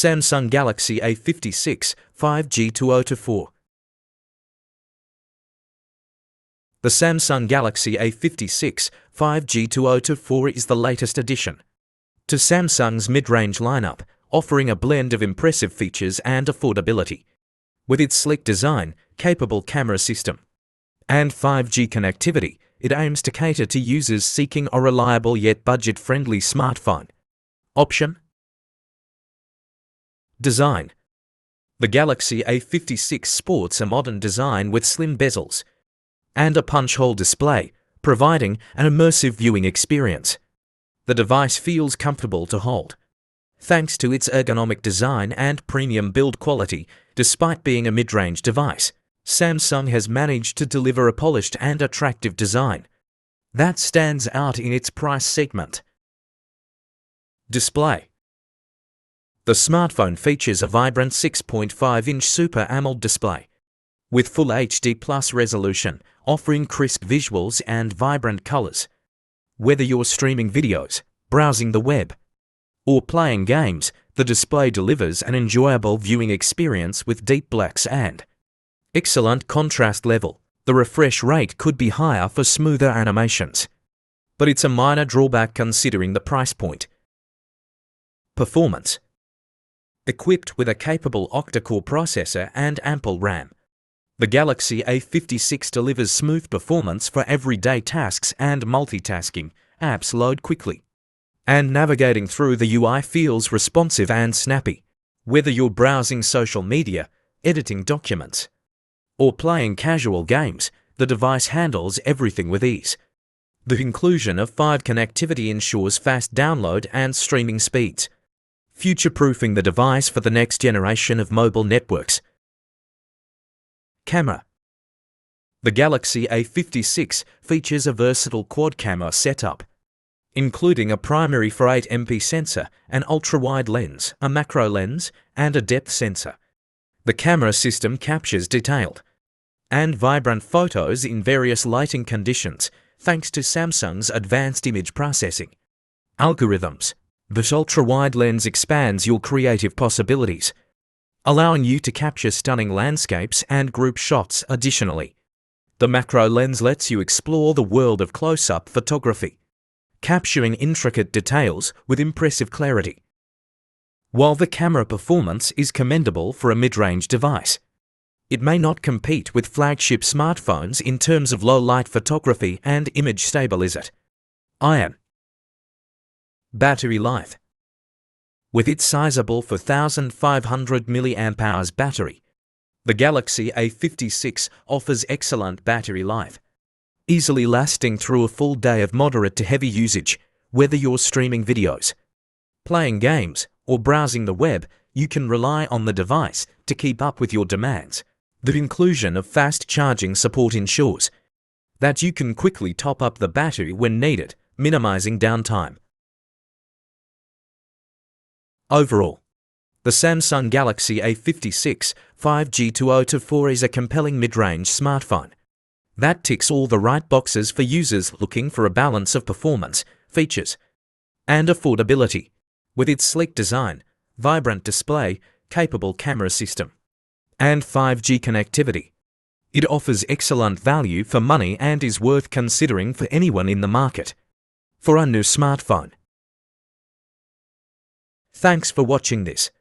Samsung Galaxy A56 5G-2024. The Samsung Galaxy A56 5G-2024 is the latest addition to Samsung's mid-range lineup, offering a blend of impressive features and affordability. With its sleek design, capable camera system, and 5G connectivity, it aims to cater to users seeking a reliable yet budget-friendly smartphone. Option: Design. The Galaxy A56 sports a modern design with slim bezels and a punch-hole display, providing an immersive viewing experience. The device feels comfortable to hold, thanks to its ergonomic design and premium build quality. Despite being a mid-range device, Samsung has managed to deliver a polished and attractive design that stands out in its price segment. Display. The smartphone features a vibrant 6.5-inch Super AMOLED display with Full HD+ resolution, offering crisp visuals and vibrant colors. Whether you're streaming videos, browsing the web, or playing games, the display delivers an enjoyable viewing experience with deep blacks and excellent contrast level. The refresh rate could be higher for smoother animations, but it's a minor drawback considering the price point. Performance. Equipped with a capable octa-core processor and ample RAM, the Galaxy A56 delivers smooth performance for everyday tasks and multitasking. Apps load quickly, and navigating through the UI feels responsive and snappy. Whether you're browsing social media, editing documents, or playing casual games, the device handles everything with ease. The inclusion of 5G connectivity ensures fast download and streaming speeds, future-proofing the device for the next generation of mobile networks. Camera. The Galaxy A56 features a versatile quad-camera setup, including a primary 4.8MP sensor, an ultra-wide lens, a macro lens, and a depth sensor. The camera system captures detailed and vibrant photos in various lighting conditions, thanks to Samsung's advanced image processing algorithms. This ultra-wide lens expands your creative possibilities, allowing you to capture stunning landscapes and group shots. Additionally, the macro lens lets you explore the world of close-up photography, capturing intricate details with impressive clarity. While the camera performance is commendable for a mid-range device, it may not compete with flagship smartphones in terms of low-light photography and image stability. Battery life. With its sizable 4,500 mAh battery, the Galaxy A56 offers excellent battery life, easily lasting through a full day of moderate to heavy usage. Whether you're streaming videos, playing games, or browsing the web, you can rely on the device to keep up with your demands. The inclusion of fast charging support ensures that you can quickly top up the battery when needed, minimizing downtime. Overall, the Samsung Galaxy A56 5G-2024 is a compelling mid-range smartphone that ticks all the right boxes for users looking for a balance of performance, features, and affordability. With its sleek design, vibrant display, capable camera system, and 5G connectivity, it offers excellent value for money and is worth considering for anyone in the market for a new smartphone. Thanks for watching this.